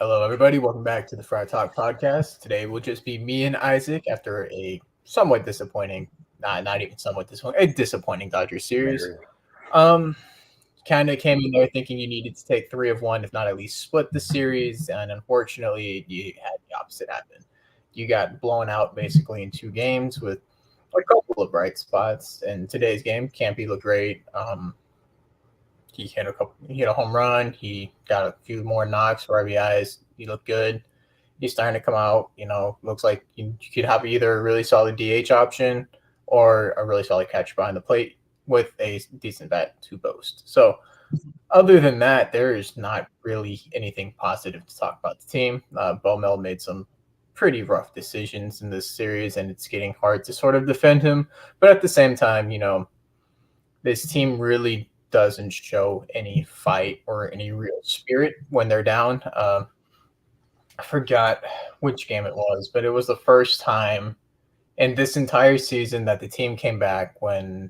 Hello, everybody. Welcome back to the Friar Talk podcast. Today will just be me and Isaac after a somewhat disappointing, not even somewhat disappointing, a disappointing Dodgers series. Um, Kind of came in there thinking you needed to take 3 of 1, if not at least split the series, and unfortunately, you had the opposite happen. You got blown out basically in 2 games with a couple of bright spots. In today's game, Campy looked great. He hit a home run. He got a few more knocks for RBIs. He looked good. He's starting to come out. Looks like you could have either a really solid DH option or a really solid catcher behind the plate with a decent bat to boast. So, other than that, there is not really anything positive to talk about the team. Bomel made some pretty rough decisions in this series, and it's getting hard to sort of defend him. But at the same time, this team really doesn't show any fight or any real spirit when they're down. I forgot which game it was, but it was the first time in this entire season that the team came back when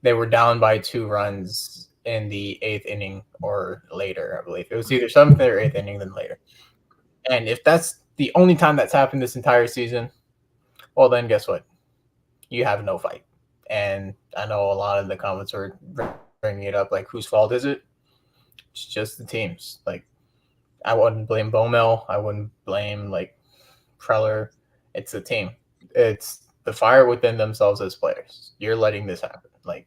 they were down by 2 runs in the 8th inning or later, I believe. It was either 7th or 8th inning, then later. And if that's the only time that's happened this entire season, well, then guess what? You have no fight. And I know a lot of the comments are bringing it up like, whose fault is it? It's just the teams. Like, I wouldn't blame Bomel. I wouldn't blame Preller. It's the team. It's the fire within themselves as players. You're letting this happen. Like,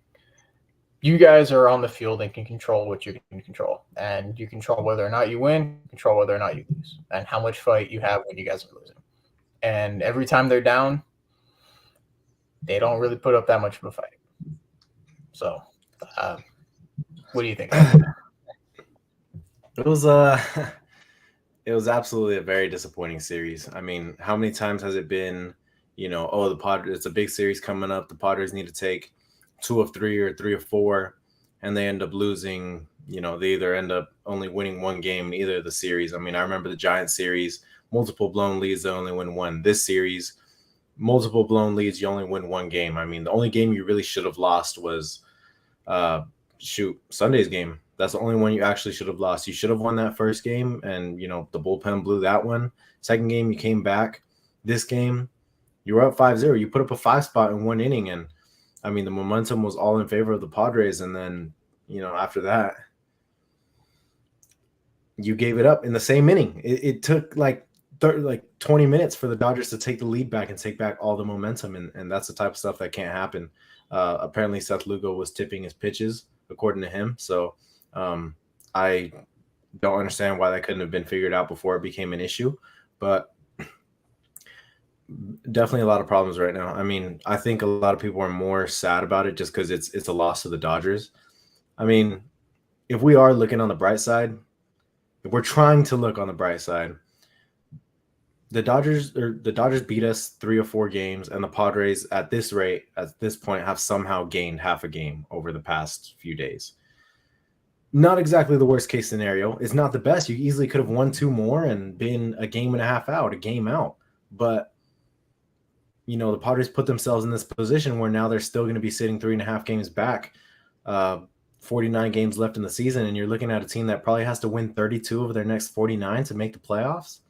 you guys are on the field and can control what you can control, and you control whether or not you win, control whether or not you lose, and how much fight you have when you guys are losing. And every time they're down, they don't really put up that much of a fight. So, what do you think? It was it was absolutely a very disappointing series. I mean, how many times has it been, the Padres, it's a big series coming up. The Padres need to take 2 of 3 or 3 of 4, and they end up losing. They either end up only winning one game in either of the series. I mean, I remember the Giants series, multiple blown leads, they only win one. This series, multiple blown leads, you only win one game. I mean, the only game you really should have lost was Sunday's game. That's the only one you actually should have lost. You should have won that first game, and the bullpen blew that one. Second game, you came back. This game, you were up 5-0. You put up a 5 spot in 1 inning, and I mean the momentum was all in favor of the Padres. And then after that, you gave it up in the same inning. It took like 20 minutes for the Dodgers to take the lead back and take back all the momentum, and that's the type of stuff that can't happen. Apparently, Seth Lugo was tipping his pitches, according to him. So I don't understand why that couldn't have been figured out before it became an issue, but definitely a lot of problems right now. I mean, I think a lot of people are more sad about it just because it's a loss to the Dodgers. I mean, if we are looking on the bright side, if we're trying to look on the bright side, the Dodgers beat us 3 or 4 games, and the Padres at this point have somehow gained half a game over the past few days. Not exactly the worst case scenario. It's not the best. You easily could have won 2 more and been a game out. But, the Padres put themselves in this position where now they're still going to be sitting 3.5 games back, 49 games left in the season, and you're looking at a team that probably has to win 32 of their next 49 to make the playoffs.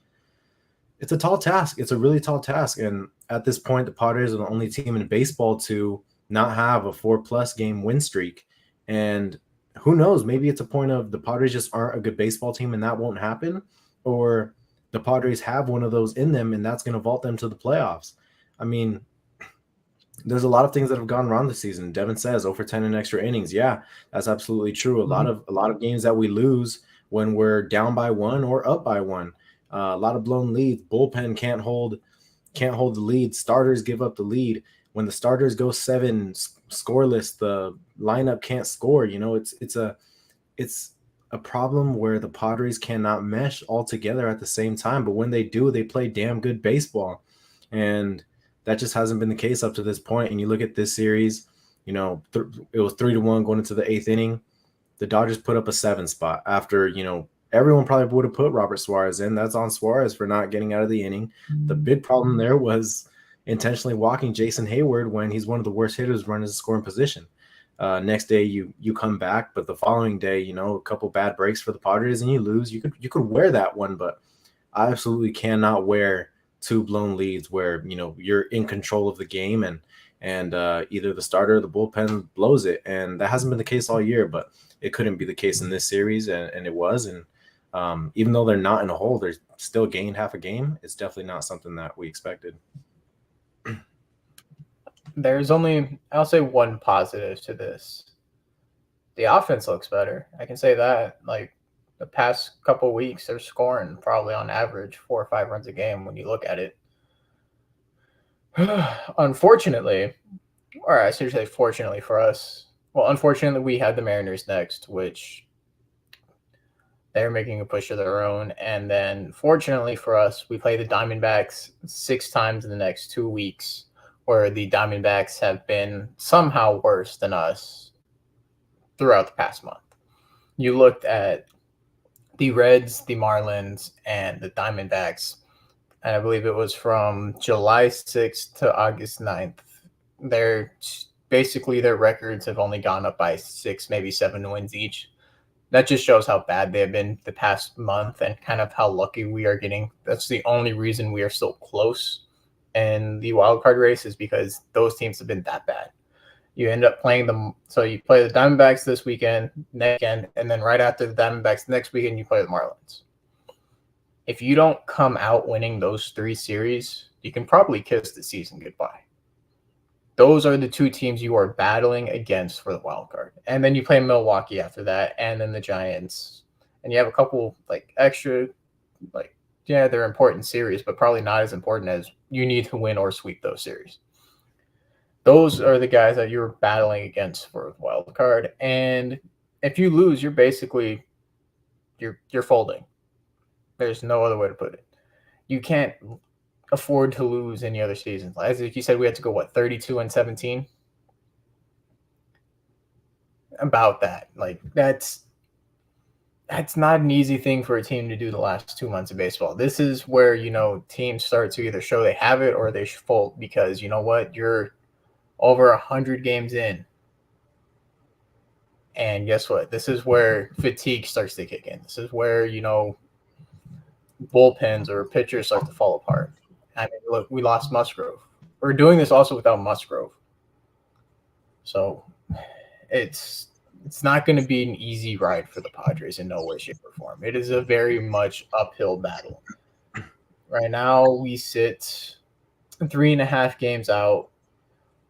It's a tall task. It's a really tall task. And at this point, the Padres are the only team in baseball to not have a 4+ game win streak. And who knows, maybe it's a point of the Padres just aren't a good baseball team and that won't happen, or the Padres have one of those in them and that's going to vault them to the playoffs. I mean, there's a lot of things that have gone wrong this season. Devin says 0 for 10 in extra innings. Yeah, that's absolutely true. A lot of games that we lose when we're down by 1 or up by 1. A lot of blown leads. Bullpen can't hold the lead. Starters give up the lead. When the starters go 7 scoreless, the lineup can't score. It's a problem where the Padres cannot mesh all together at the same time. But when they do, they play damn good baseball, and that just hasn't been the case up to this point. And you look at this series, it was 3-1 going into the 8th inning. The Dodgers put up a 7 spot after everyone probably would have put Robert Suarez in. That's on Suarez for not getting out of the inning. The big problem there was intentionally walking Jason Hayward when he's one of the worst hitters running a scoring position. Next day you come back, but the following day, a couple bad breaks for the Padres and you lose. You could wear that one, but I absolutely cannot wear two blown leads where you're in control of the game and either the starter or the bullpen blows it, and that hasn't been the case all year. But it couldn't be the case in this series, and it was. And even though they're not in a hole, they're still gained half a game. It's definitely not something that we expected. There's only, I'll say, one positive to this. The offense looks better. I can say that. Like the past couple weeks, they're scoring probably on average 4 or 5 runs a game when you look at it. Unfortunately, or I should say fortunately for us, well, unfortunately, we had the Mariners next, which they're making a push of their own. And then fortunately for us, we play the Diamondbacks 6 times in the next 2 weeks, where the Diamondbacks have been somehow worse than us throughout the past month. You looked at the Reds, the Marlins, and the Diamondbacks, and I believe it was from July 6th to August 9th. They're basically, their records have only gone up by 6, maybe 7 wins each. That just shows how bad they have been the past month and kind of how lucky we are getting. That's the only reason we are still close in the wild card race, is because those teams have been that bad. You end up playing them. So you play the Diamondbacks this weekend, next weekend, and then right after the Diamondbacks next weekend, you play the Marlins. If you don't come out winning those 3 series, you can probably kiss the season goodbye. Those are the 2 teams you are battling against for the wild card. And then you play Milwaukee after that, and then the Giants. And you have a couple extra, they're important series, but probably not as important as you need to win or sweep those series. Those are the guys that you're battling against for the wild card. And if you lose, you're basically you're folding. There's no other way to put it. You can't afford to lose any other seasons. As you said, we had to go 32-17. About that, that's not an easy thing for a team to do the last 2 months of baseball. This is where teams start to either show they have it or they fold, because you know what, you're over 100 games in. And guess what? This is where fatigue starts to kick in. This is where, bullpens or pitchers start to fall apart. I mean, look, we lost Musgrove. We're doing this also without Musgrove. So it's not going to be an easy ride for the Padres in no way, shape, or form. It is a very much uphill battle. Right now, we sit 3.5 games out.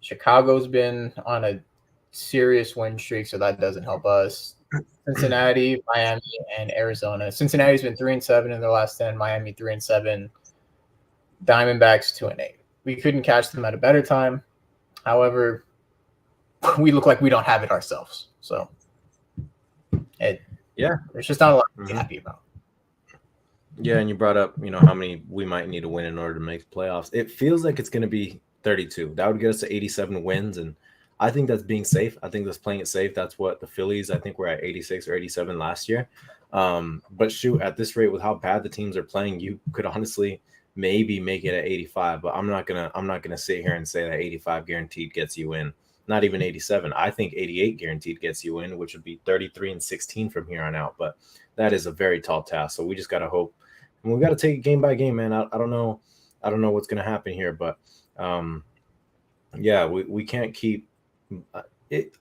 Chicago's been on a serious win streak, so that doesn't help us. Cincinnati, Miami, and Arizona. Cincinnati's been 3-7 in their last 10. Miami 3-7. Diamondbacks 2-8. We couldn't catch them at a better time. However, we look like we don't have it ourselves. So there's just not a lot to be happy about. Yeah, and you brought up, how many we might need to win in order to make the playoffs. It feels like it's going to be 32. That would get us to 87 wins, and I think that's being safe. I think that's playing it safe. That's what the Phillies, I think, were at 86 or 87 last year. But shoot, at this rate, with how bad the teams are playing, you could honestly maybe make it at 85. But I'm not gonna sit here and say that 85 guaranteed gets you in. Not even 87. I think 88 guaranteed gets you in, which would be 33-16 from here on out. But that is a very tall task. So we just gotta hope, and we gotta take it game by game, man. I don't know what's gonna happen here, but we can't keep.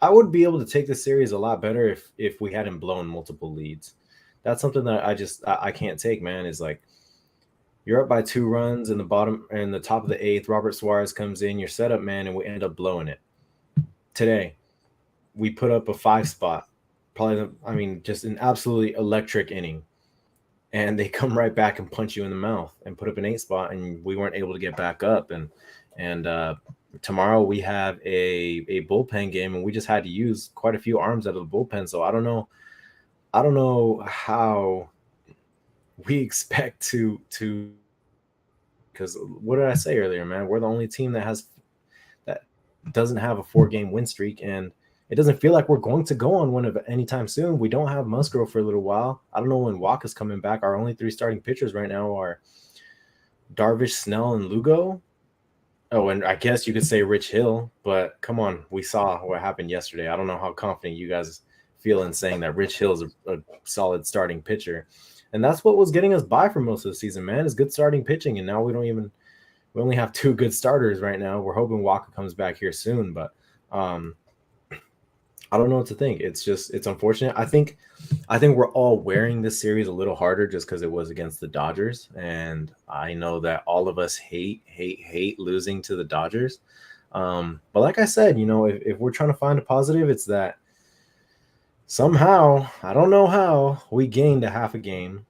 I would be able to take the series a lot better if we hadn't blown multiple leads. That's something that I can't take, man. Is like, you're up by 2 runs in the top of the 8th. Robert Suarez comes in, you're set up, man, and we end up blowing it. Today, we put up a 5 spot, just an absolutely electric inning, and they come right back and punch you in the mouth and put up an 8 spot, and we weren't able to get back up. And tomorrow we have a bullpen game, and we just had to use quite a few arms out of the bullpen. So I don't know how we expect to because what did I say earlier, man? We're the only team that doesn't have a 4-game win streak, and it doesn't feel like we're going to go on one anytime soon. We don't have Musgrove for a little while. I don't know when Walker's coming back. Our only 3 starting pitchers right now are Darvish, Snell, and Lugo. Oh, and I guess you could say Rich Hill, but come on, we saw what happened yesterday. I don't know how confident you guys feel in saying that Rich Hill is a solid starting pitcher. And that's what was getting us by for most of the season, man, is good starting pitching. And now we only have 2 good starters right now. We're hoping Walker comes back here soon, but I don't know what to think. It's unfortunate. I think we're all wearing this series a little harder just because it was against the Dodgers. And I know that all of us hate losing to the Dodgers. But like I said, if we're trying to find a positive, it's that somehow, I don't know how, we gained a half a game.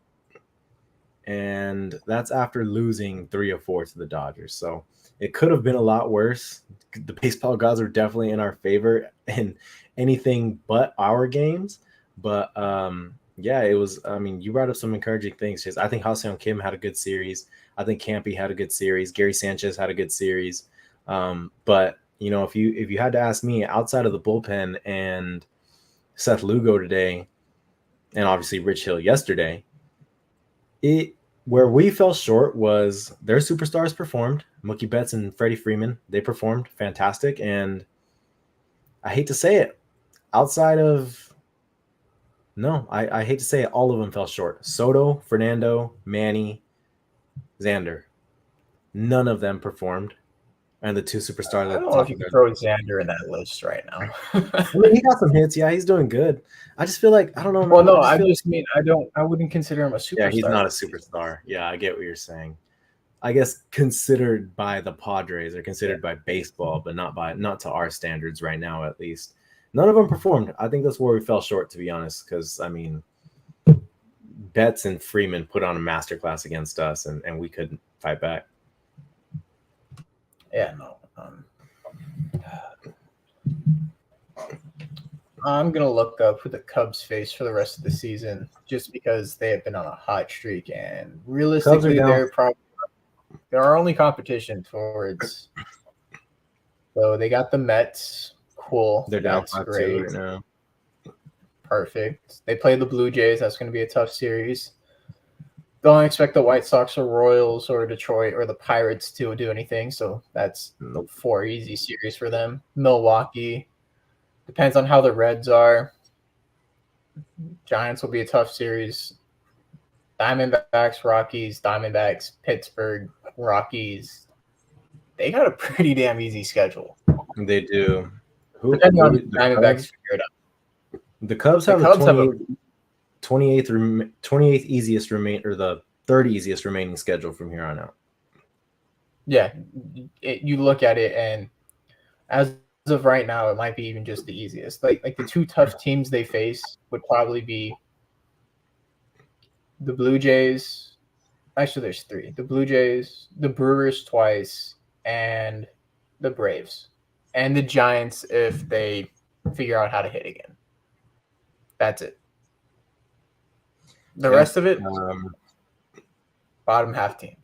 And that's after losing 3 or 4 to the Dodgers. So it could have been a lot worse. The baseball gods are definitely in our favor in anything but our games. But yeah, it was. I mean, you brought up some encouraging things. I think Ha-Seong Kim had a good series. I think Campy had a good series. Gary Sanchez had a good series. But if you had to ask me, outside of the bullpen and Seth Lugo today, and obviously Rich Hill yesterday, where we fell short was their superstars performed. Mookie Betts and Freddie Freeman, they performed fantastic. And I hate to say it, I hate to say it, all of them fell short. Soto, Fernando, Manny, Xander, none of them performed. And the 2 superstars I at don't the know top if you of can their throw Xander in that list right now. I mean, he got some hits. Yeah, he's doing good. I just feel like, I don't know, man. Well, no, I wouldn't consider him a superstar. Yeah, he's not a superstar. Yeah, I get what you're saying. I guess considered by the Padres or considered by baseball, but not to our standards right now, at least. None of them performed. I think that's where we fell short, to be honest, because, I mean, Betts and Freeman put on a masterclass against us, and we couldn't fight back. Yeah, no. I'm going to look up who the Cubs face for the rest of the season just because they have been on a hot streak. And realistically, they're probably our only competition towards. So they got the Mets. Cool. They're That's down 5-2 great. right now. Perfect. They play the Blue Jays. That's going to be a tough series. Don't expect the White Sox or Royals or Detroit or the Pirates to do anything. So that's 4 easy series for them. Milwaukee. Depends on how the Reds are. Giants will be a tough series. Diamondbacks, Rockies, Diamondbacks, Pittsburgh, Rockies. They got a pretty damn easy schedule. They do. Depending on the Diamondbacks figure it out. The Cubs have the 28th easiest or the 3rd easiest remaining schedule from here on out. Yeah, you look at it, and as of right now, it might be even just the easiest. Like the 2 tough teams they face would probably be the Blue Jays. Actually, there's 3. The Blue Jays, the Brewers twice, and the Braves. And the Giants if they figure out how to hit again. That's it. The rest of it, bottom half teams.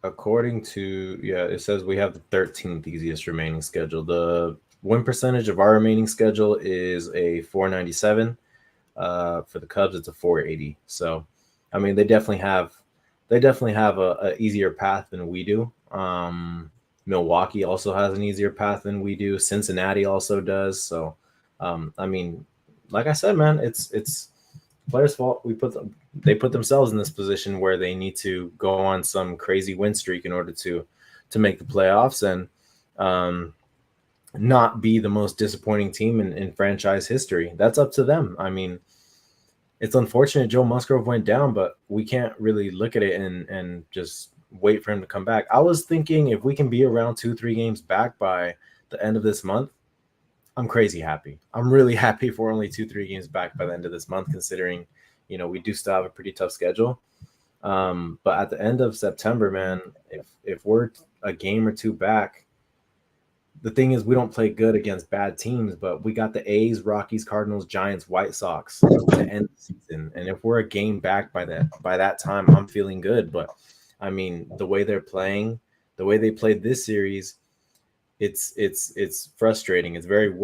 According to, it says we have the 13th easiest remaining schedule. The win percentage of our remaining schedule is a 497. For the Cubs, it's a 480. So, I mean, they definitely have a easier path than we do. Milwaukee also has an easier path than we do. Cincinnati also does. So, I mean, like I said, man, it's players' fault. They put themselves in this position where they need to go on some crazy win streak in order to make the playoffs and not be the most disappointing team in franchise history. That's up to them. I mean, it's unfortunate Joe Musgrove went down, but we can't really look at it and just wait for him to come back. I was thinking if we can be around 2-3 games back by the end of this month, I'm crazy happy. I'm really happy if we're only 2-3 games back by the end of this month, considering, we do still have a pretty tough schedule. But at the end of September, man, if we're a game or 2 back, the thing is we don't play good against bad teams, but we got the A's, Rockies, Cardinals, Giants, White Sox to end the season. And if we're a game back by that time, I'm feeling good. But I mean, the way they're playing, the way they played this series, it's frustrating. It's very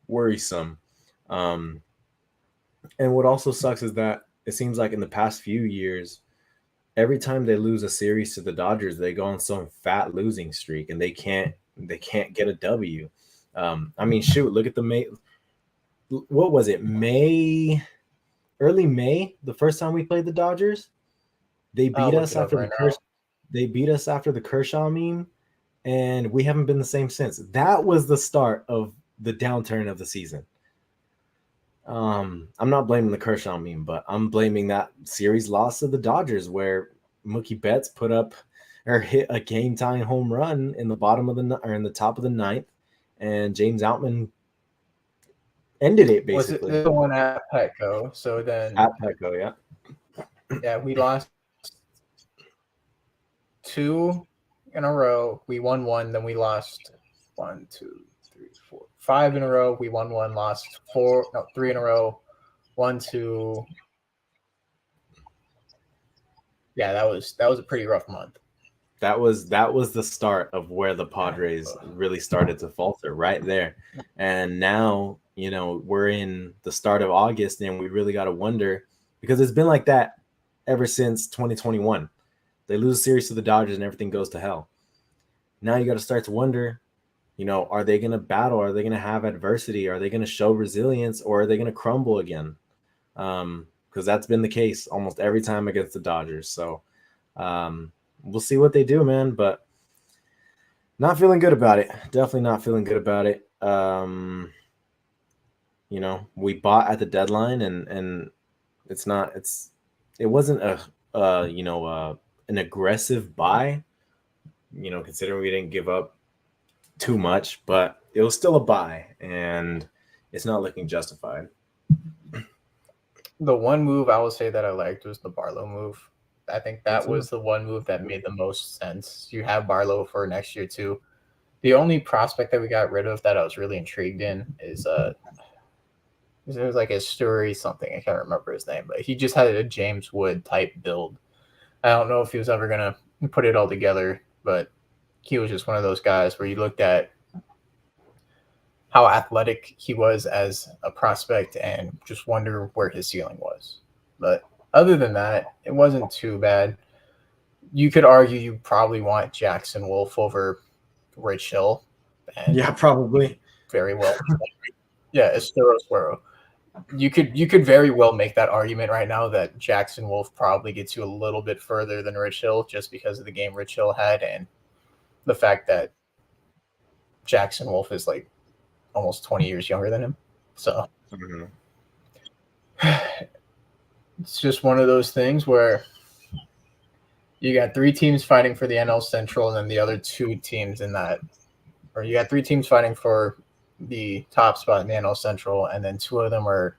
worrisome. And what also sucks is that it seems like in the past few years, every time they lose a series to the Dodgers, they go on some fat losing streak and they can't get a W. I mean, shoot, look at the May. What was it? May early May, the first time we played the Dodgers, they I'll beat look us it up after right now. they beat us after the Kershaw meme, and we haven't been the same since. That was the start of the downturn of the season. I'm not blaming the Kershaw meme, but I'm blaming that series loss of the Dodgers where Mookie Betts put up or hit a game-tying home run in the bottom of the or in the top of the ninth, and James Outman ended it Was it basically the one at Petco? So then, at Petco. Yeah, yeah, we lost 2 in a row. We won 1, then we lost 1, 2, 3, 4, 5 in a row. We won 1, lost 4, no, 3 in a row. 1, 2. Yeah, that was a pretty rough month. that was the start of where the Padres really started to falter right there. And now, we're in the start of August and we really got to wonder because it's been like that ever since 2021. They lose a series to the Dodgers and everything goes to hell. Now you got to start to wonder, are they going to battle? Are they going to have adversity? Are they going to show resilience or are they going to crumble again? Because that's been the case almost every time against the Dodgers. So we'll see what they do, man. But not feeling good about it. Definitely not feeling good about it. We bought at the deadline, and it wasn't an aggressive buy. Considering we didn't give up too much, but it was still a buy, and it's not looking justified. The one move I will say that I liked was the Barlow move. I think that That's was the one move that made the most sense. You have Barlow for next year too. The only prospect that we got rid of that I was really intrigued in is it was like a story something. I can't remember his name, but he just had a James Wood type build. I don't know if he was ever gonna put it all together, but he was just one of those guys where you looked at how athletic he was as a prospect and just wonder where his ceiling was. But other than that, it wasn't too bad. You could argue you probably want Jackson Wolf over Rich Hill, and Yeah, probably. very well. Yeah, Estero. You could very well make that argument right now that Jackson Wolf probably gets you a little bit further than Rich Hill just because of the game Rich Hill had and the fact that Jackson Wolf is like almost 20 years younger than him. So it's just one of those things where you got 3 teams fighting for the NL Central and then the other 2 teams in that, or you got 3 teams fighting for the top spot in the NL Central and then 2 of them are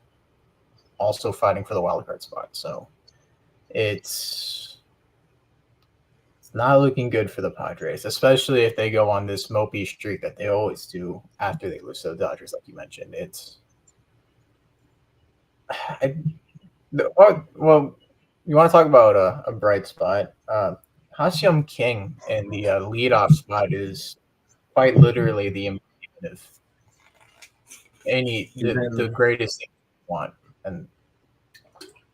also fighting for the wild card spot. So it's not looking good for the Padres, especially if they go on this mopey streak that they always do after they lose to the Dodgers, like you mentioned. Well, you want to talk about a bright spot? Ha-Seong King in the leadoff spot is quite literally the embodiment of the greatest thing you want and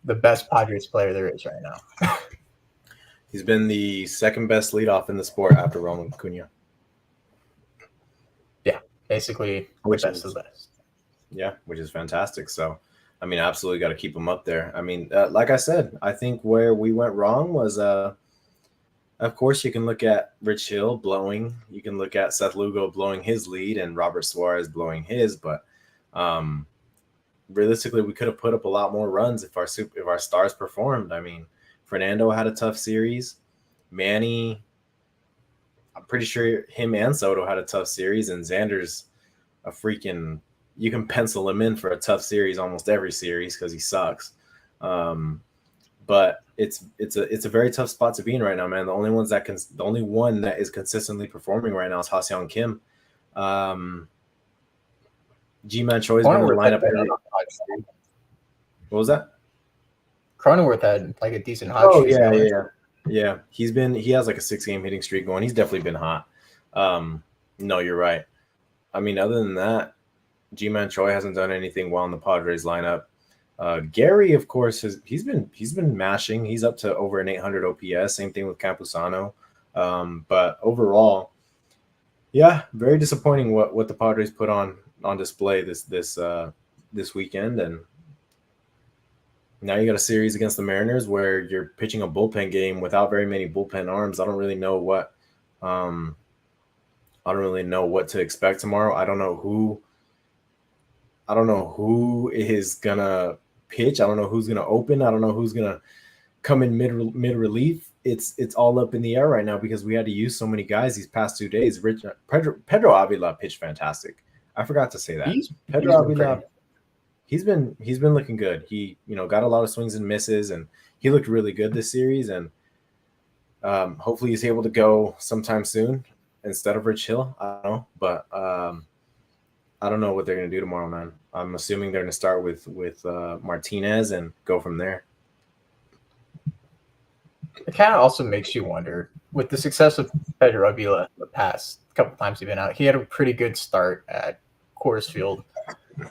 the best Padres player there is right now. He's been the second best leadoff in the sport after Ronald Acuna. Yeah, basically the best of the best. Yeah, which is fantastic. So, I mean, absolutely got to keep him up there. I mean, like I said, I think where we went wrong was, of course, you can look at Rich Hill blowing. You can look at Seth Lugo blowing his lead and Robert Suarez blowing his. But realistically, we could have put up a lot more runs if our stars performed. I mean, Fernando had a tough series. Manny, I'm pretty sure him and Soto had a tough series, and Xander's a freaking. You can pencil him in for a tough series almost every series because he sucks. But it's a very tough spot to be in right now, man. The only one that is consistently performing right now is Ha-Seong Kim. G-Man Choi's been in the lineup every. What was that? Cronenworth had like a decent hot streak. Yeah. He has like a 6-game hitting streak going. He's definitely been hot. No, you're right. I mean, other than that, G-Man Choi hasn't done anything well in the Padres lineup. Gary, of course, he's been mashing. He's up to over an 800 OPS. Same thing with Campusano. But overall, yeah, very disappointing what the Padres put on display this weekend, and Now you got a series against the Mariners where you're pitching a bullpen game without very many bullpen arms. I don't really know what to expect tomorrow. I don't know who is gonna pitch. I don't know who's gonna open. I don't know who's gonna come in mid relief. It's all up in the air right now because we had to use so many guys these past 2 days. Pedro Avila pitched fantastic. I forgot to say that. Pedro Avila, he's been looking good. He got a lot of swings and misses, and he looked really good this series. And hopefully he's able to go sometime soon instead of Rich Hill. I don't know, but I don't know what they're gonna do tomorrow, man. I'm assuming they're gonna start with Martinez and go from there. It kind of also makes you wonder, with the success of Pedro Avila the past couple times he's been out, he had a pretty good start at Coors Field.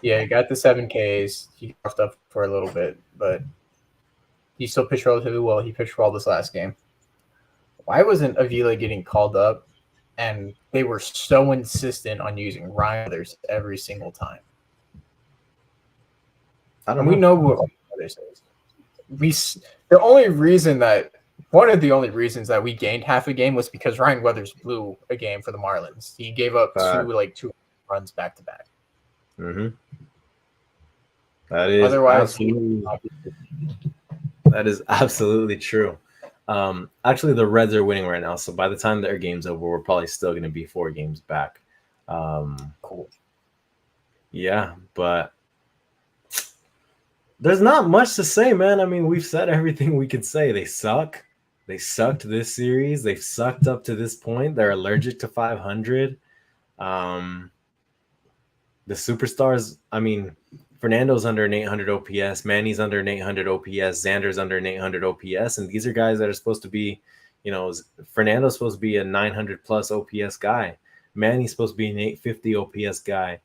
Yeah, he got the 7 Ks. He coughed up for a little bit, but he still pitched relatively well. He pitched well this last game. Why wasn't Avila getting called up? And they were so insistent on using Ryan Weathers every single time. I don't know. We know who Ryan Weathers is. One of the only reasons that we gained half a game was because Ryan Weathers blew a game for the Marlins. He gave up two runs back to back. Mm-hmm. That is absolutely true. Actually, the Reds are winning right now, so by the time their game's over, we're probably still going to be 4 games back. Cool. Yeah, but there's not much to say, man. I mean, we've said everything we could say. They suck. They sucked this series. They've sucked up to this point. They're allergic to 500. The superstars, I mean, Fernando's under an 800 OPS. Manny's under an 800 OPS. Xander's under an 800 OPS. And these are guys that are supposed to be, Fernando's supposed to be a 900 plus OPS guy. Manny's supposed to be an 850 OPS guy.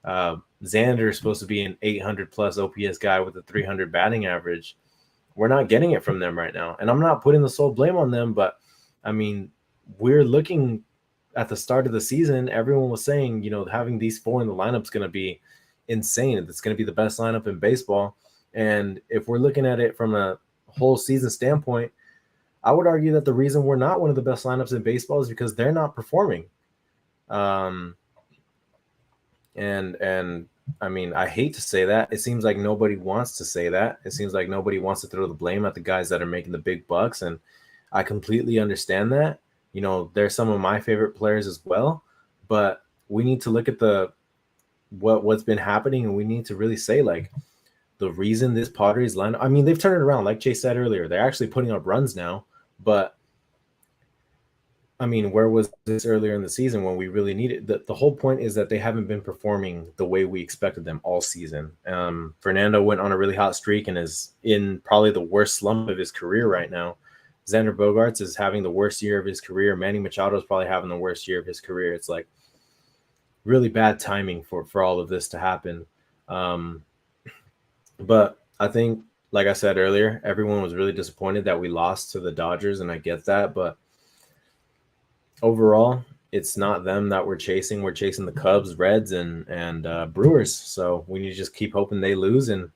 Xander's supposed to be an 800 plus OPS guy with a 300 batting average. We're not getting it from them right now. And I'm not putting the sole blame on them, but I mean, we're looking at the start of the season. Everyone was saying, having these 4 in the lineup is going to be insane. It's going to be the best lineup in baseball. And if we're looking at it from a whole season standpoint, I would argue that the reason we're not one of the best lineups in baseball is because they're not performing. And I mean, I hate to say that. It seems like nobody wants to say that. It seems like nobody wants to throw the blame at the guys that are making the big bucks. And I completely understand that. They're some of my favorite players as well. But we need to look at what's been happening, and we need to really say, like, the reason this Padres lineup, I mean, they've turned it around. Like Chase said earlier, they're actually putting up runs now. But I mean, where was this earlier in the season when we really needed the whole point is that they haven't been performing the way we expected them all season. Fernando went on a really hot streak and is in probably the worst slump of his career right now. Xander Bogaerts is having the worst year of his career. Manny Machado is probably having the worst year of his career. It's like really bad timing for all of this to happen. But I think, like I said earlier, everyone was really disappointed that we lost to the Dodgers, and I get that, but overall, it's not them that we're chasing. We're chasing the Cubs, Reds, and Brewers. So we need to just keep hoping they lose. And,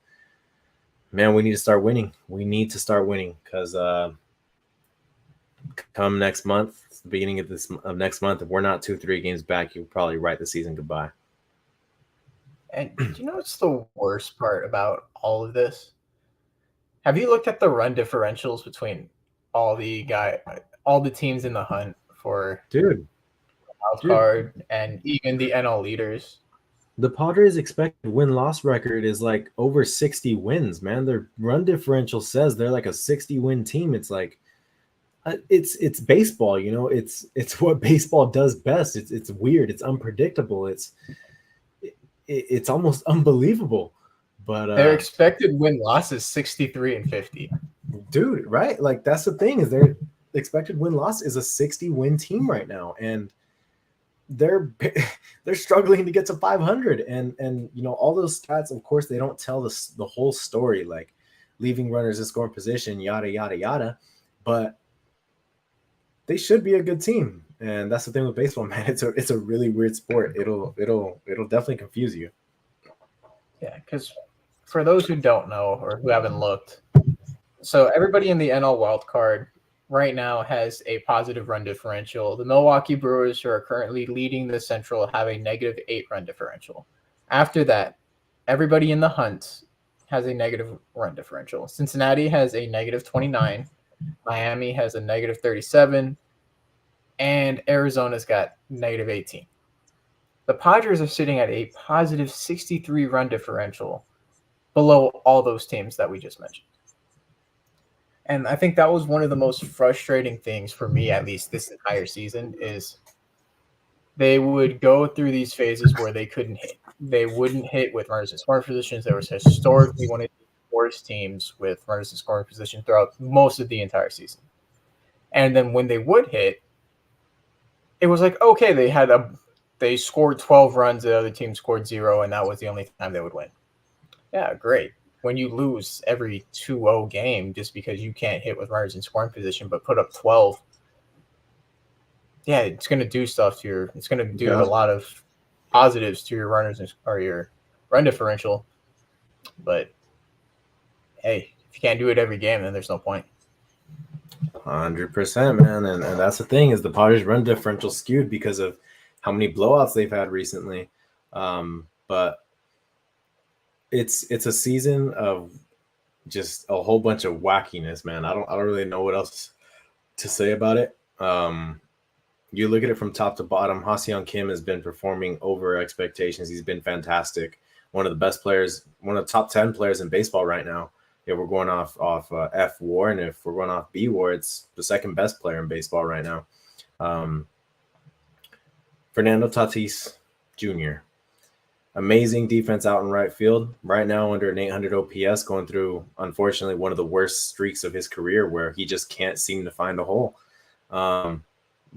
man, we need to start winning. We need to start winning because come next month, the beginning of next month, if we're not 2-3 games back, you'll probably write the season goodbye. And do you know what's the worst part about all of this? Have you looked at the run differentials between all the teams in the hunt for wild card and even the NL leaders? The Padres' expected win-loss record is like over 60 wins, man. Their run differential says they're like a 60-win team. It's like it's baseball, it's what baseball does best. It's weird, it's unpredictable, it's almost unbelievable. But their expected win-loss is 63-50. Dude, right? Like, that's the thing, is their expected win-loss is a 60-win team right now, and they're struggling to get to 500. And all those stats, of course, they don't tell the whole story, like leaving runners in scoring position, yada yada yada. But they should be a good team, and that's the thing with baseball, man. It's a really weird sport. It'll definitely confuse you. Yeah, because for those who don't know or who haven't looked, so everybody in the NL wildcard right now has a positive run differential. The Milwaukee Brewers, who are currently leading the Central, have a -8 run differential. After that, everybody in the hunt has a negative run differential. Cincinnati has a -29. Miami has a -37. And Arizona's got -18. The Padres are sitting at a positive 63 run differential below all those teams that we just mentioned. And I think that was one of the most frustrating things for me, at least this entire season, is they would go through these phases where they couldn't hit. They wouldn't hit with runners in scoring positions. There was historically one of the worst teams with runners in scoring position throughout most of the entire season. And then when they would hit, it was like, okay, they scored 12 runs, the other team scored 0, and that was the only time they would win. Yeah, great. When you lose every 2-0 game just because you can't hit with runners in scoring position but put up 12, yeah, it's going to do stuff to it's going to do a lot of positives to your runners or your run differential. But hey, if you can't do it every game, then there's no point. 100%, man, and that's the thing, is the Padres run differential skewed because of how many blowouts they've had recently. But it's a season of just a whole bunch of wackiness, man. I don't really know what else to say about it. You look at it from top to bottom. Ha-Seong Kim has been performing over expectations. He's been fantastic. One of the best players, one of the top 10 players in baseball right now. If we're going off F WAR, and if we're going off B WAR, it's the second best player in baseball right now. Fernando Tatis Jr. Amazing defense out in right field. Right now under an 800 OPS, going through, unfortunately, one of the worst streaks of his career where he just can't seem to find a hole.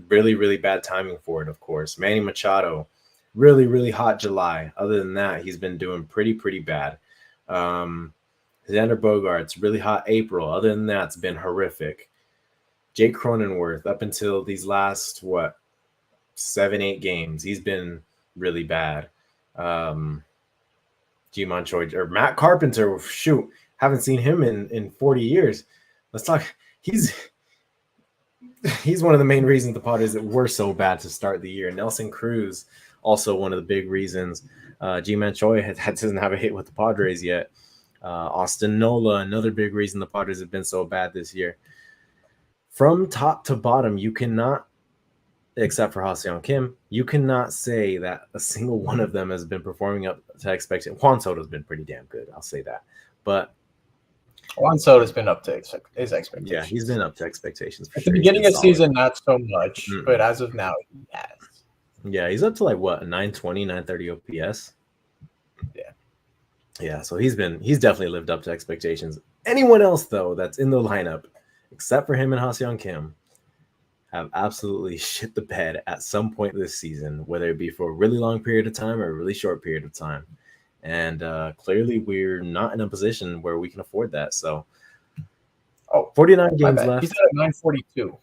Really, really bad timing for it, of course. Manny Machado, really, really hot July. Other than that, he's been doing pretty bad. Xander Bogaerts, really hot April. Other than that, it's been horrific. Jake Cronenworth, up until these last, 7-8 games, he's been really bad. Ji-Man Choi, or Matt Carpenter, shoot, haven't seen him in 40 years. Let's talk. He's one of the main reasons the Padres that were so bad to start the year. Nelson Cruz, also one of the big reasons. Ji-Man Choi doesn't have a hit with the Padres yet. Austin Nola, another big reason the Padres have been so bad this year. From top to bottom, you cannot, except for Ha-Seong Kim, you cannot say that a single one of them has been performing up to expectation. Juan Soto's been pretty damn good, I'll say that. But Juan Soto's been up to his expectations. Yeah, he's been up to expectations for At sure. the beginning of the season, not so much, but as of now, he has. Yeah, he's up to 920, 930 OPS. Yeah, so he's definitely lived up to expectations. Anyone else, though, that's in the lineup, except for him and Ha-Seong Kim, have absolutely shit the bed at some point this season, whether it be for a really long period of time or a really short period of time. And clearly we're not in a position where we can afford that. So 49 games left. He's at 942.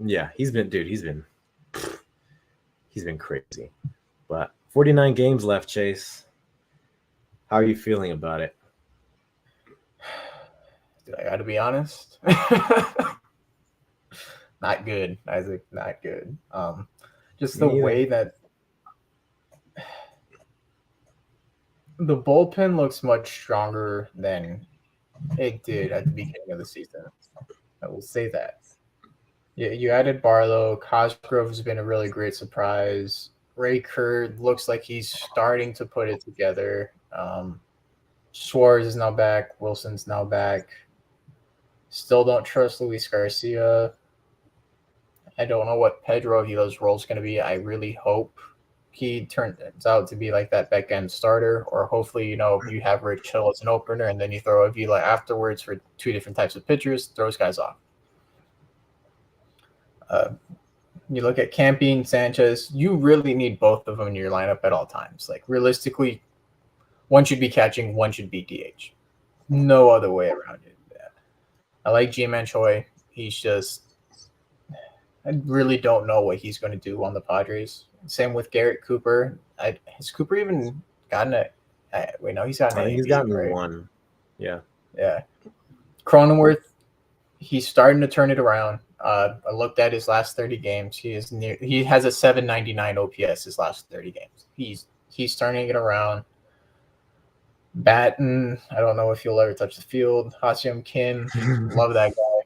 Yeah, he's been crazy. But 49 games left, Chase. How are you feeling about it? Dude, I got to be honest. Not good, Isaac. Not good. Just the way that the bullpen looks much stronger than it did at the beginning of the season. I will say that. Yeah, you added Barlow. Cosgrove has been a really great surprise. Ray Kerr looks like he's starting to put it together. Suarez is now back. Wilson's now back. Still don't trust Luis Garcia. I don't know what Pedro Avila's role is going to be. I really hope he turns out to be like that back end starter, or hopefully, you have Rich Hill as an opener and then you throw Avila afterwards for two different types of pitchers, throws guys off. You look at Camping, Sanchez, you really need both of them in your lineup at all times. Like, realistically, one should be catching, one should be DH. No other way around it. I like Ji-Man Choi. He's just – I really don't know what he's going to do on the Padres. Same with Garrett Cooper. Has Cooper even gotten Wait, no, he's got an I think he's MVP, gotten right? one. Yeah. Yeah. Cronenworth, he's starting to turn it around. I looked at his last 30 games. He has a 799 OPS his last 30 games. He's turning it around. Batten, I don't know if he'll ever touch the field. Ha-Seong Kim, love that guy.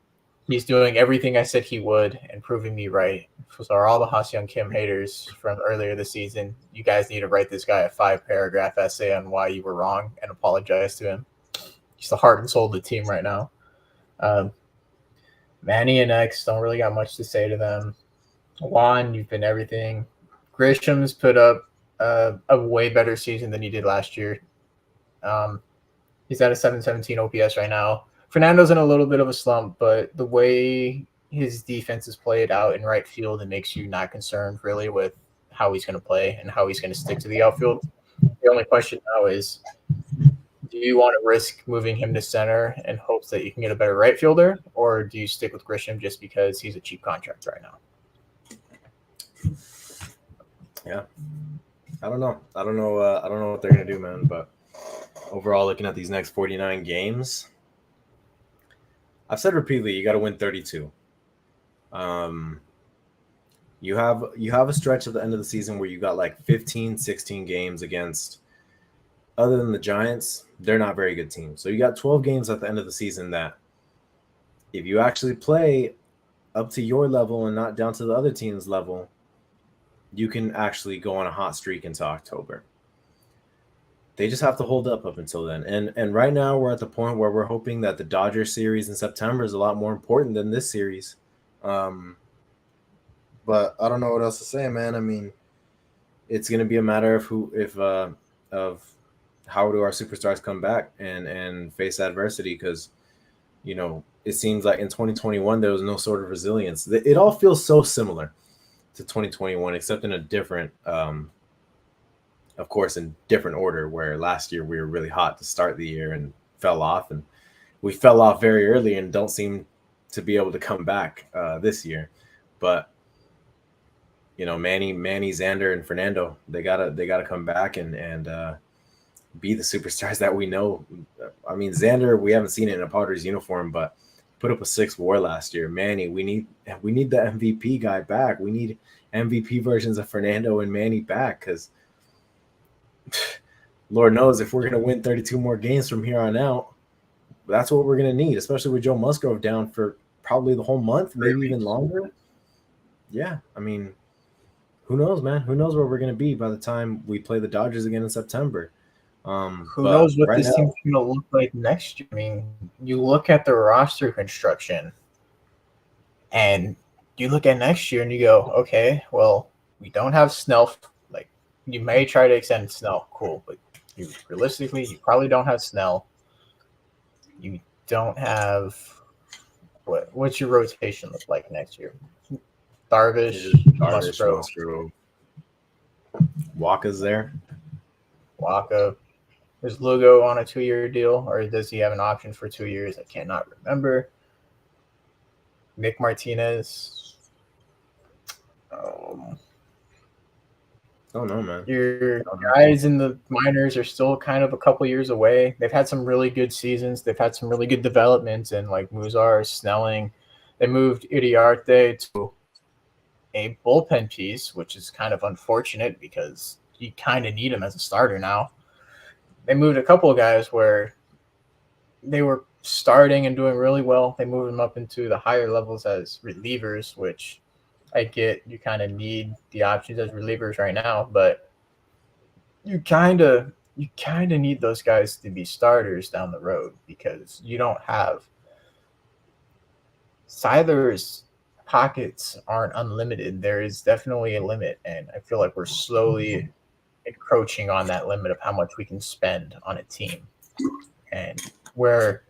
He's doing everything I said he would and proving me right. So are all the Ha-Seong Kim haters from earlier this season, you guys need to write this guy a 5-paragraph essay on why you were wrong and apologize to him. He's the heart and soul of the team right now. Manny and X don't really got much to say to them. Juan, you've been everything. Grisham's put up a way better season than he did last year. He's at a 717 OPS right now. Fernando's in a little bit of a slump, but the way his defense is played out in right field, it makes you not concerned really with how he's going to play and how he's going to stick to the outfield. The only question now is, do you want to risk moving him to center in hopes that you can get a better right fielder, or do you stick with Grisham just because he's a cheap contract right now? Yeah. I don't know. I don't know what they're going to do, man, but overall, looking at these next 49 games, I've said repeatedly, you got to win 32. You have a stretch at the end of the season where you got like 15, 16 games against, other than the Giants, they're not very good teams. So you got 12 games at the end of the season that if you actually play up to your level and not down to the other team's level, you can actually go on a hot streak into October. They just have to hold up until then. And right now we're at the point where we're hoping that the Dodgers series in September is a lot more important than this series. But I don't know what else to say, man. I mean, it's going to be a matter of how do our superstars come back and face adversity, because, you know, it seems like in 2021 there was no sort of resilience. It all feels so similar to 2021, except in a different, of course, in different order, where last year we were really hot to start the year and fell off, and we fell off very early and don't seem to be able to come back this year. But, you know, Manny, Xander, and Fernando, they gotta come back and be the superstars that we know. I mean, Xander, we haven't seen it in a Padres uniform, but put up a 6 WAR last year. Manny, we need the MVP guy back. We need MVP versions of Fernando and Manny back, because Lord knows if we're going to win 32 more games from here on out, that's what we're going to need, especially with Joe Musgrove down for probably the whole month, maybe even longer. Yeah, I mean, who knows, man? Who knows where we're going to be by the time we play the Dodgers again in September? Who knows what this team's going to look like next year? I mean, you look at the roster construction and you look at next year and you go, okay, well, we don't have Snell. Like, you may try to extend Snell, cool, but realistically, you probably don't have Snell. You don't have what's your rotation look like next year? Darvish, Musgrove. Waka's there. Waka. Is Lugo on a 2-year deal, or does he have an option for 2 years? I cannot remember. Nick Martinez. Oh no, man. Your guys in the minors are still kind of a couple years away. They've had some really good seasons. They've had some really good developments, and like Muzar, Snelling. They moved Iriarte to a bullpen piece, which is kind of unfortunate because you kind of need him as a starter now. They moved a couple of guys where they were starting and doing really well. They moved them up into the higher levels as relievers, which I get you kind of need the options as relievers right now, but you kind of need those guys to be starters down the road, because you don't have Siler's pockets aren't unlimited. There is definitely a limit, and I feel like we're slowly encroaching on that limit of how much we can spend on a team, and where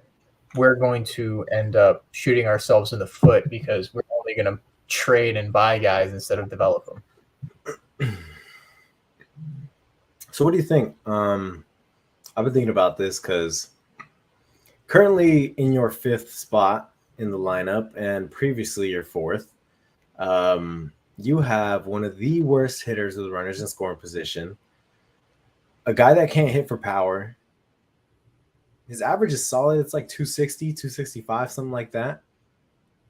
we're going to end up shooting ourselves in the foot because we're only going to trade and buy guys instead of develop them. So what do you think? I've been thinking about this because currently in your 5th spot in the lineup and previously your 4th, you have one of the worst hitters with runners in scoring position. a guy that can't hit for power. His average is solid. It's like 260, 265, something like that.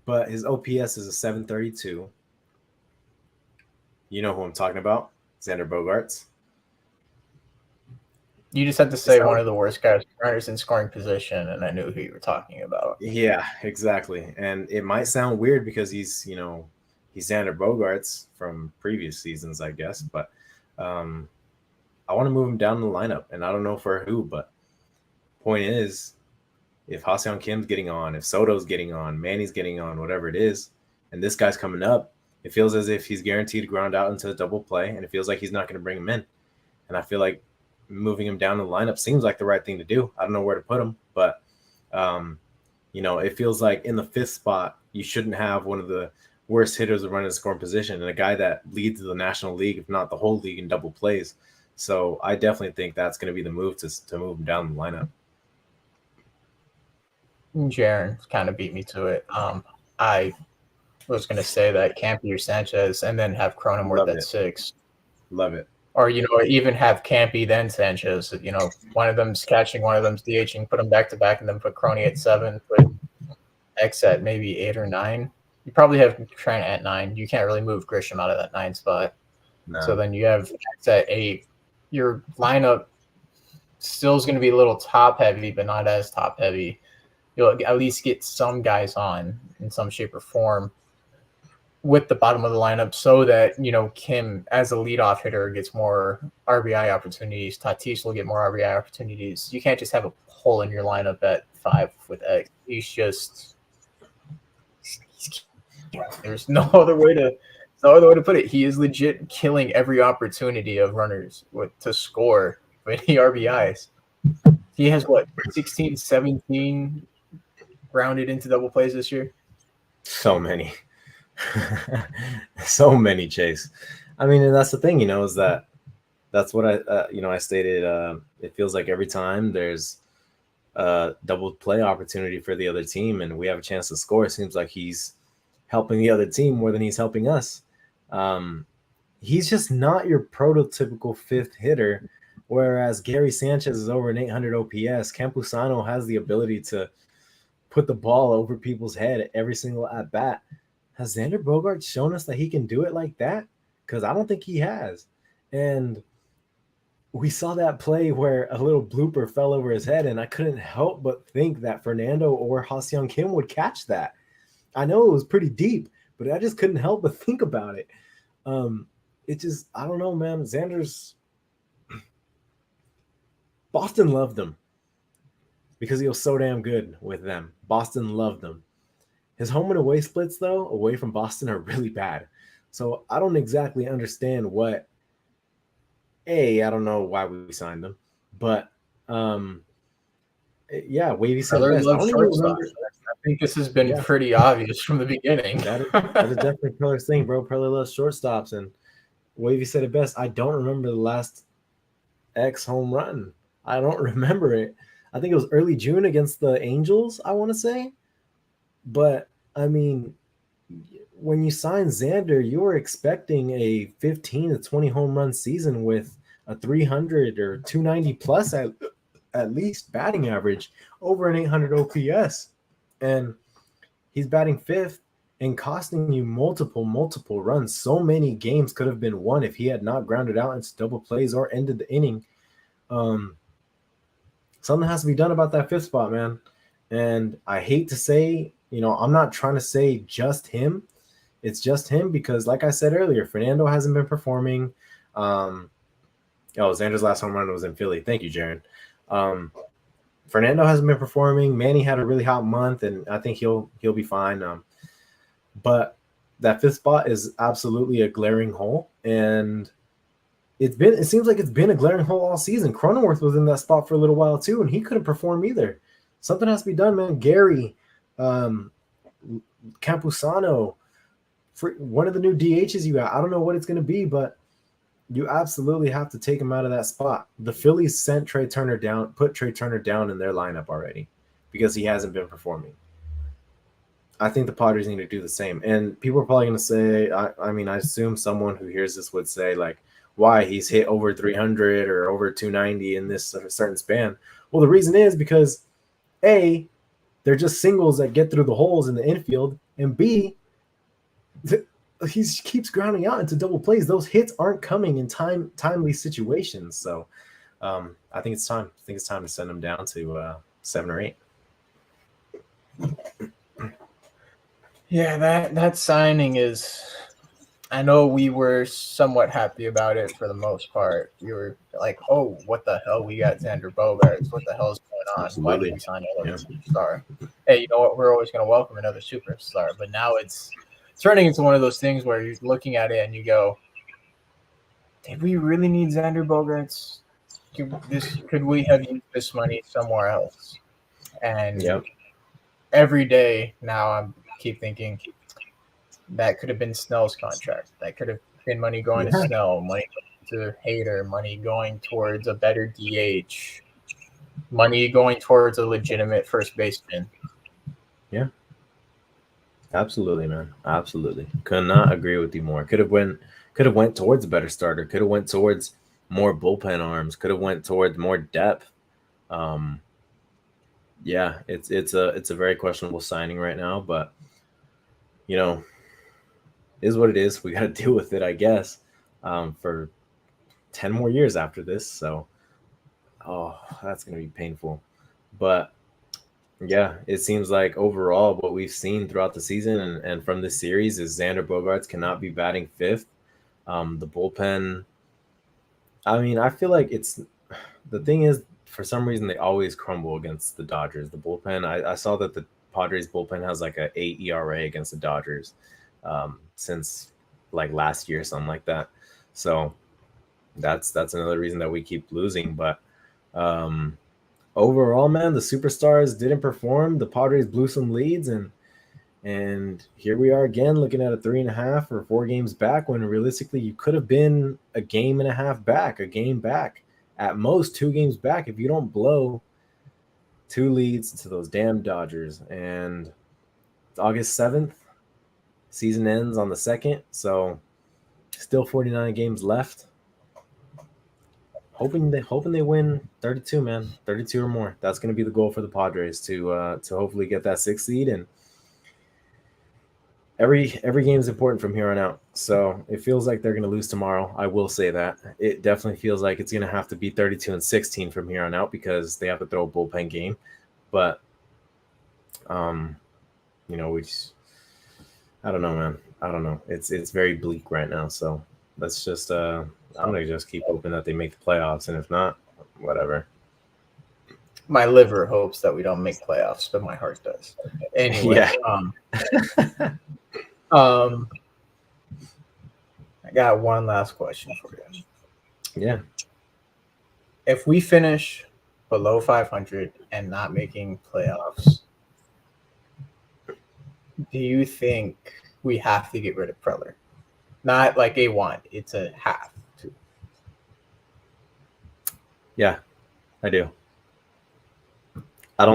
But his OPS is a 732. You know who I'm talking about? Xander Bogaerts. You just had to say one of the worst guys runners in scoring position, and I knew who you were talking about. Yeah, exactly. And it might sound weird because he's Xander Bogaerts from previous seasons, I guess. But I want to move him down the lineup, and I don't know for who. But point is, if Ha-Seong Kim's getting on, if Soto's getting on, Manny's getting on, whatever it is, and this guy's coming up, it feels as if he's guaranteed to ground out into a double play, and it feels like he's not going to bring him in. And I feel like moving him down the lineup seems like the right thing to do. I don't know where to put him, but it feels like in the 5th spot, you shouldn't have one of the worst hitters of running the scoring position and a guy that leads the National League, if not the whole league, in double plays. So I definitely think that's going to be the move to move him down the lineup. Jaron kind of beat me to it. I was going to say that Campy or Sanchez and then have Cronenworth at 6. Love it. Or, even have Campy, then Sanchez. One of them's catching, one of them's DHing, put them back to back, and then put Crony at 7, put X at maybe 8 or 9. You probably have Trent at 9. You can't really move Grisham out of that 9 spot. No. So then you have X at 8. Your lineup still is going to be a little top heavy, but not as top heavy. You'll at least get some guys on in some shape or form with the bottom of the lineup so that, Kim as a leadoff hitter gets more RBI opportunities. Tatis will get more RBI opportunities. You can't just have a hole in your lineup at 5 with X. There's no other way to put it. He is legit killing every opportunity of runners to score with any RBIs. He has 16, 17 grounded into double plays this year? So many. So many, Chase. I mean, and that's the thing, is that's what I stated. It feels like every time there's a double play opportunity for the other team and we have a chance to score, it seems like he's helping the other team more than he's helping us. He's just not your prototypical 5th hitter, whereas Gary Sanchez is over an 800 OPS. Campusano has the ability to put the ball over people's head every single at bat. Has Xander Bogaerts shown us that he can do it like that? Because I don't think he has. And we saw that play where a little blooper fell over his head, and I couldn't help but think that Fernando or Ha-Seong Kim would catch that. I know it was pretty deep, but I just couldn't help but think about it. It just, I don't know, man. Xander's Boston loved him because he was so damn good with them. Boston loved him. His home and away splits, though, away from Boston are really bad. So I don't exactly understand what I don't know why we signed him. But Wavy said best. I think this has been pretty obvious from the beginning. That is definitely Preller's thing, bro. Preller loves shortstops, and Wavy said it best. I don't remember the last X home run. I don't remember it. I think it was early June against the Angels, I want to say. But, I mean, when you sign Xander, you were expecting a 15 to 20 home run season with a 300 or 290 plus at least batting average, over an 800 OPS. And he's batting 5th and costing you multiple runs. So many games could have been won if he had not grounded out into double plays or ended the inning. Something has to be done about that 5th spot, man. And I hate to say, I'm not trying to say just him. It's just him because, like I said earlier, Fernando hasn't been performing. Xander's last home run was in Philly. Thank you, Jaron. Fernando hasn't been performing. Manny had a really hot month, and I think he'll be fine. But that 5th spot is absolutely a glaring hole, and it seems like it's been a glaring hole all season. Cronenworth was in that spot for a little while too, and he couldn't perform either. Something has to be done, man. Gary, Campusano, for one of the new DHs you got. I don't know what it's going to be, but you absolutely have to take him out of that spot. The Phillies sent Trey Turner down, put Trey Turner down in their lineup already because he hasn't been performing. I think the Padres need to do the same. And people are probably going to say, I assume someone who hears this would say, like, why he's hit over 300 or over 290 in this certain span. Well, the reason is because A, they're just singles that get through the holes in the infield, and B, he keeps grounding out into double plays. Those hits aren't coming in timely situations. So I think it's time. I think it's time to send him down to 7 or 8. Yeah, that signing is. I know we were somewhat happy about it for the most part. We were like, "Oh, what the hell? We got Xander Bogaerts. What the hell's going on? Why did we sign another superstar? Hey, you know what? We're always going to welcome another superstar." But now it's turning into one of those things where you're looking at it and you go, "Did we really need Xander Bogaerts? Could we have used this money somewhere else?" And every day now, I keep thinking that could have been Snell's contract. That could have been money going to Snell, money to Hader, money going towards a better DH, money going towards a legitimate first baseman. Yeah. Absolutely, man. Absolutely. Could not agree with you more. Could have went towards a better starter. Could have went towards more bullpen arms. Could have went towards more depth. Yeah, it's a very questionable signing right now, but you know, is what it is. We got to deal with it, I guess, for 10 more years after this. So, that's going to be painful. But yeah, it seems like overall what we've seen throughout the season and from this series is Xander Bogaerts cannot be batting fifth. The bullpen, I mean, I feel like the thing is, for some reason, they always crumble against the Dodgers. The bullpen, I saw that the Padres bullpen has like an 8 ERA against the Dodgers since like last year, something like that. So that's another reason that we keep losing. But overall, man, the superstars didn't perform. The Padres blew some leads, and here we are again looking at a 3.5 or 4 games back when realistically you could have been a game and a half back, a game back, at most 2 games back if you don't blow 2 leads to those damn Dodgers. And it's August 7th. Season ends on the 2nd, so still 49 games left. Hoping they win 32, man, 32 or more. That's going to be the goal for the Padres to hopefully get that 6th seed. And every game is important from here on out. So it feels like they're going to lose tomorrow. I will say that it definitely feels like it's going to have to be 32-16 from here on out because they have to throw a bullpen game. But we just, I don't know, man. I don't know. It's very bleak right now. So let's just I'm gonna just keep hoping that they make the playoffs, and if not, whatever. My liver hopes that we don't make playoffs, but my heart does. Anyway, yeah. I got one last question for you. Yeah. If we finish below 500 and not making playoffs, do you think we have to get rid of Preller? Not like a want, it's a have to. Yeah, I do. I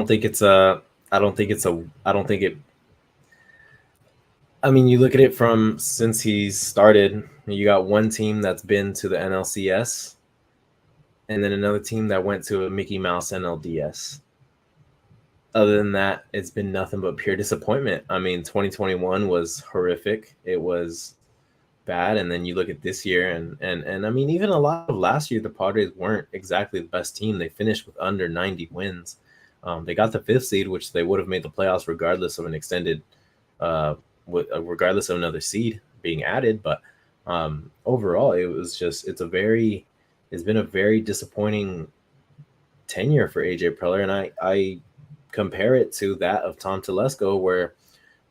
mean, you look at it from since he's started, you got one team that's been to the NLCS and then another team that went to a Mickey Mouse NLDS. Other than that, it's been nothing but pure disappointment. I mean, 2021 was horrific. It was bad. And then you look at this year and I mean, even a lot of last year, the Padres weren't exactly the best team. They finished with under 90 wins. They got the 5th seed, which they would have made the playoffs regardless of an extended regardless of another seed being added. But overall, it's been a very disappointing tenure for AJ Preller. And I compare it to that of Tom Telesco, where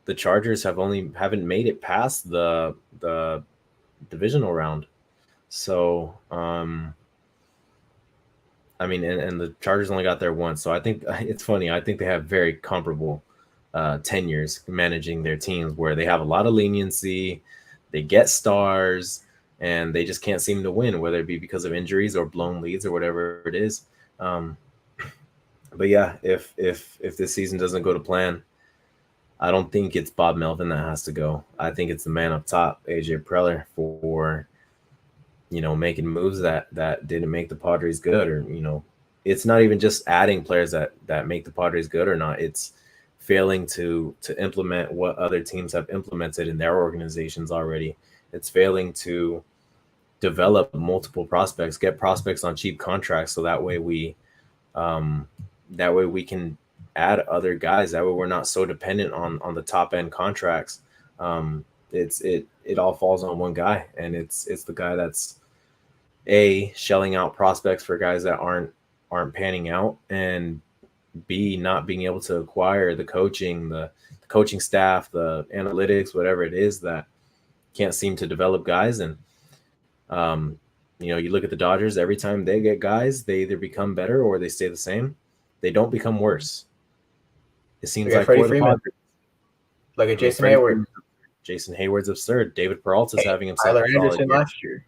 the Chargers haven't made it past the divisional round. So I mean, and the Chargers only got there once. So I think it's funny. I think they have very comparable tenures managing their teams, where they have a lot of leniency, they get stars, and they just can't seem to win, whether it be because of injuries or blown leads or whatever it is. But yeah, if this season doesn't go to plan, I don't think it's Bob Melvin that has to go. I think it's the man up top, AJ Preller, for making moves that didn't make the Padres good, or it's not even just adding players that make the Padres good or not. It's failing to implement what other teams have implemented in their organizations already. It's failing to develop multiple prospects, get prospects on cheap contracts, so um, that way we can add other guys. That way we're not so dependent on the top end contracts. It all falls on one guy, and it's the guy that's shelling out prospects for guys that aren't panning out, and B, not being able to acquire the coaching staff, the analytics, whatever it is that can't seem to develop guys. And you look at the Dodgers, every time they get guys, they either become better or they stay the same. They don't become worse. It seems like Freddie for the Freeman, Padres. look at Jason Hayward. Jason Hayward's absurd. David Peralta's having himself Tyler a solid Anderson year. last year.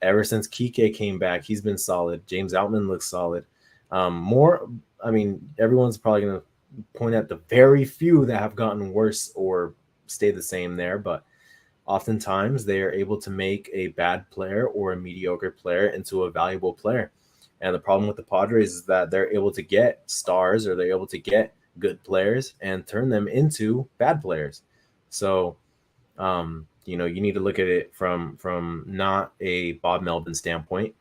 Ever since Kike came back, he's been solid. James Outman looks solid. Everyone's probably going to point at the very few that have gotten worse or stay the same there, but oftentimes they are able to make a bad player or a mediocre player into a valuable player. And the problem with the Padres is that they're able to get stars, or they're able to get good players and turn them into bad players. So, you need to look at it from not a Bob Melvin standpoint,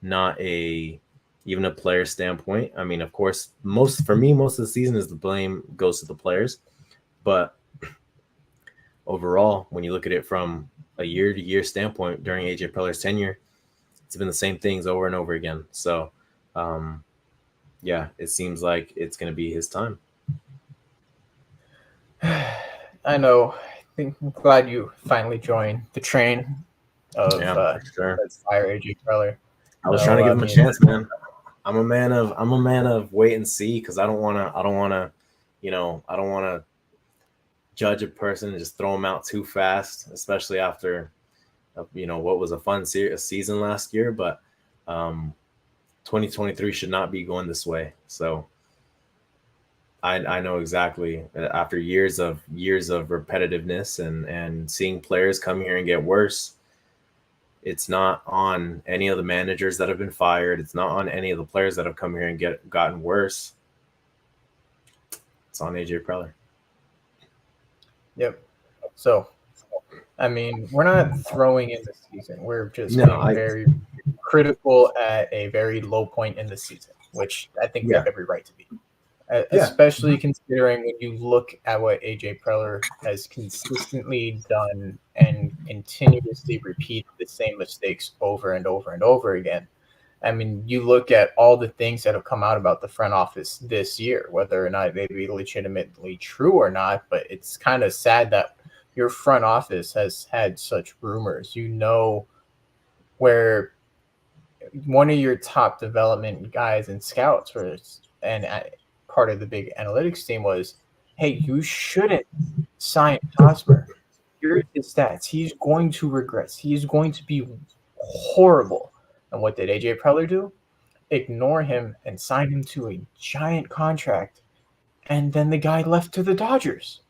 not even a player standpoint. I mean, of course, most of the season is the blame goes to the players, but overall, when you look at it from a year-to-year standpoint during AJ Preller's tenure, it's been the same things over and over again. So, it seems like it's going to be his time. I know. I'm glad you finally joined the train of sure. Let's fire AJ Preller. I was trying to give him a chance, man. I'm a man of wait and see, because I don't want to judge a person and just throw them out too fast, especially after what was a fun season last year. But 2023 should not be going this way. So I know exactly, after years of repetitiveness and seeing players come here and get worse. It's not on any of the managers that have been fired. It's not on any of the players that have come here and gotten worse. It's on AJ Preller. Yep. So, I mean, we're not throwing in the season. We're just being very critical at a very low point in the season, which I think we have every right to be. Especially considering when you look at what AJ Preller has consistently done and continuously repeated the same mistakes over and over and over again. I mean, you look at all the things that have come out about the front office this year, whether or not they be legitimately true or not, but it's kind of sad that your front office has had such rumors. Where one of your top development guys and scouts part of the big analytics team was, hey, you shouldn't sign Hosmer. Here's his stats. He's going to regress. He's going to be horrible. And what did AJ Preller do? Ignore him and sign him to a giant contract. And then the guy left to the Dodgers.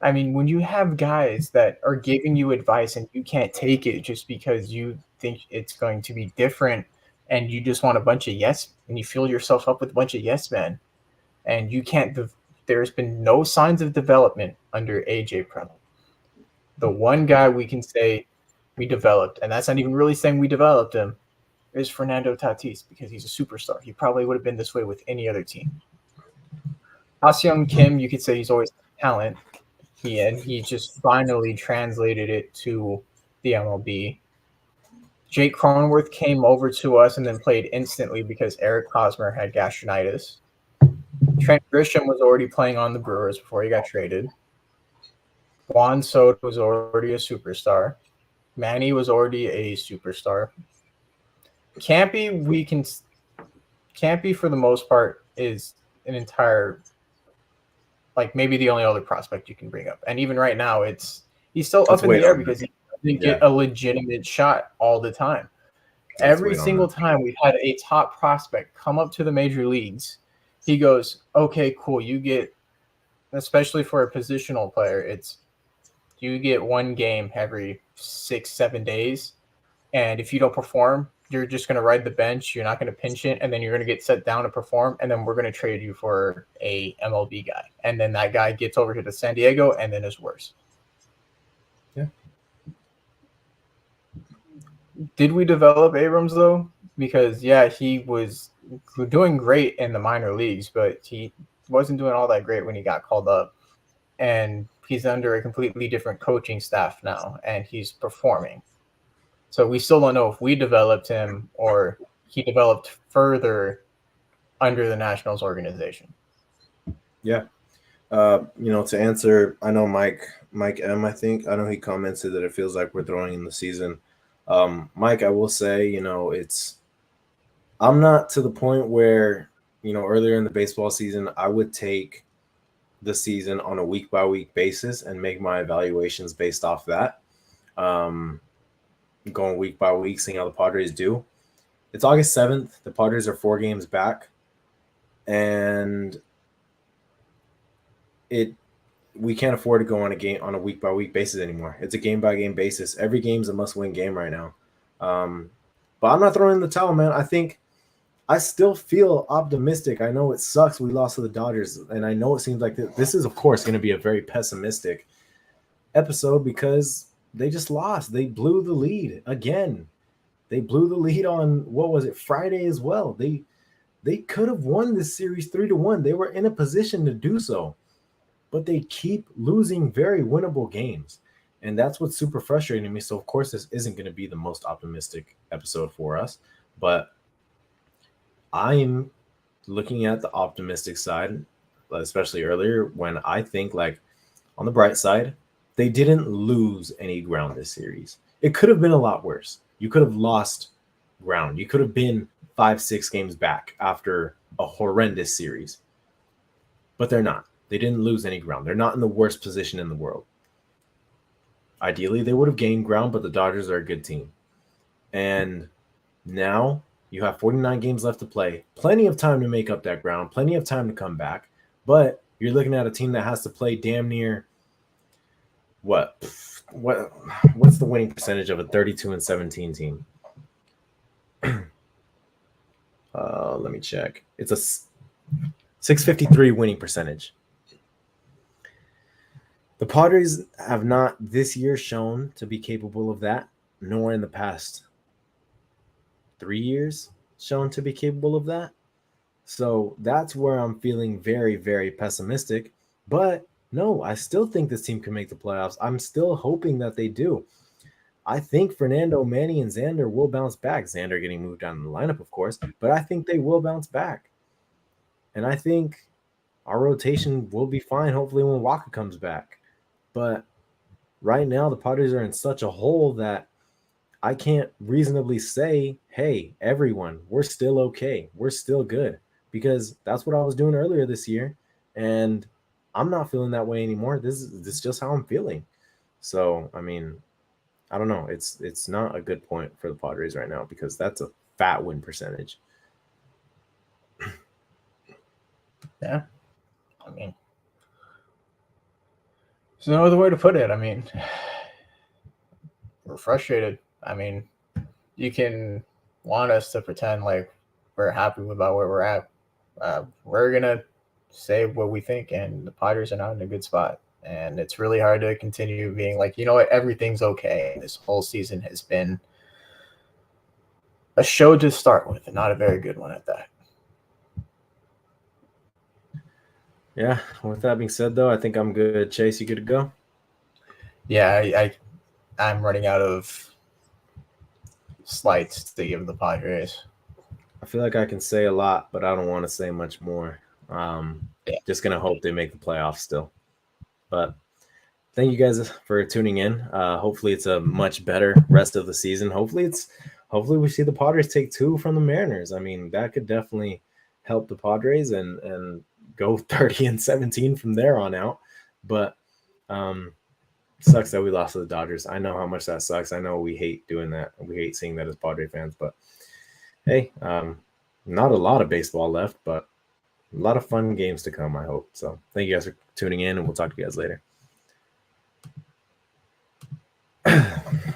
I mean, when you have guys that are giving you advice and you can't take it just because you think it's going to be different, and you just want a bunch of and you fill yourself up with a bunch of yes men, and you can't. There's been no signs of development under AJ Preller. The one guy we can say we developed, and that's not even really saying we developed him, is Fernando Tatis, because he's a superstar. He probably would have been this way with any other team. Ha-Seong Kim, you could say he's always talent. He just finally translated it to the MLB. Jake Cronenworth came over to us and then played instantly because Eric Hosmer had gastritis. Trent Grisham was already playing on the Brewers before he got traded. Juan Soto was already a superstar. Manny was already a superstar. Campy, for the most part, is an entire, like, maybe the only other prospect you can bring up. And even right now, he's still up in the air because he doesn't get a legitimate shot all the time. Every single time we've had a top prospect come up to the major leagues, he goes, okay, cool. You get, especially for a positional player, you get one game every 6-7 days. And if you don't perform, you're just going to ride the bench. You're not going to pinch it, and then you're going to get set down to perform, and then we're going to trade you for a MLB guy, and then that guy gets over to the San Diego, and then is worse. Yeah. Did we develop Abrams though? Because yeah, he was doing great in the minor leagues, but he wasn't doing all that great when he got called up. And he's under a completely different coaching staff now, and he's performing. So we still don't know if we developed him or he developed further under the Nationals organization. Yeah. To answer, I know Mike M, I think. I know he commented that it feels like we're throwing in the season. Mike, I will say, I'm not to the point where, earlier in the baseball season, I would take the season on a week-by-week basis and make my evaluations based off that. Going week by week, seeing how the Padres do. It's August 7th. The Padres are 4 games back. And we can't afford to go on a week by week basis anymore. It's a game by game basis. Every game's a must win game right now. But I'm not throwing in the towel, man. I think I still feel optimistic. I know it sucks we lost to the Dodgers, and I know it seems like this is, of course, going to be a very pessimistic episode because they just lost. They blew the lead again. They blew the lead on, what was it, Friday as well. They could have won this series 3-1. They were in a position to do so, but they keep losing very winnable games. And that's what's super frustrating to me. So, of course, this isn't going to be the most optimistic episode for us, but I'm looking at the optimistic side, especially earlier, when I think, like, on the bright side, they didn't lose any ground this series. It could have been a lot worse. You could have lost ground. You could have been 5-6 games back after a horrendous series. But they're not. They didn't lose any ground. They're not in the worst position in the world. Ideally, they would have gained ground, but the Dodgers are a good team. And now you have 49 games left to play. Plenty of time to make up that ground. Plenty of time to come back. But you're looking at a team that has to play damn near what's the winning percentage of a 32-17 team? Let me check. It's a 653 winning percentage. The Padres have not this year shown to be capable of that, nor in the past 3 years shown to be capable of that. So that's where I'm feeling very, very pessimistic. But no, I still think this team can make the playoffs. I'm still hoping that they do. I think Fernando, Manny, and Xander will bounce back. Xander getting moved down in the lineup, of course, but I think they will bounce back. And I think our rotation will be fine, hopefully, when Waka comes back. But right now, the Padres are in such a hole that I can't reasonably say, hey, everyone, we're still okay. We're still good. Because that's what I was doing earlier this year. And I'm not feeling that way anymore. This is just how I'm feeling. So, I mean, I don't know. It's not a good point for the Padres right now because that's a fat win percentage. Yeah. I mean, there's no other way to put it. I mean, we're frustrated. I mean, you can want us to pretend like we're happy about where we're at. We're going to say what we think, and the Padres are not in a good spot. And it's really hard to continue being like, you know what, everything's okay. This whole season has been a show to start with, and not a very good one at that. Yeah, with that being said, though, I think I'm good. Chase, you good to go? Yeah, I'm running out of slights to give the Padres. I feel like I can say a lot, but I don't want to say much more. Just going to hope they make the playoffs still. But thank you guys for tuning in. Hopefully it's a much better rest of the season. Hopefully we see the Padres take 2 from the Mariners. I mean, that could definitely help the Padres and go 30-17 from there on out. But sucks that we lost to the Dodgers. I know how much that sucks. I know we hate doing that. We hate seeing that as Padre fans. But hey, not a lot of baseball left, but a lot of fun games to come, I hope. So thank you guys for tuning in, and we'll talk to you guys later.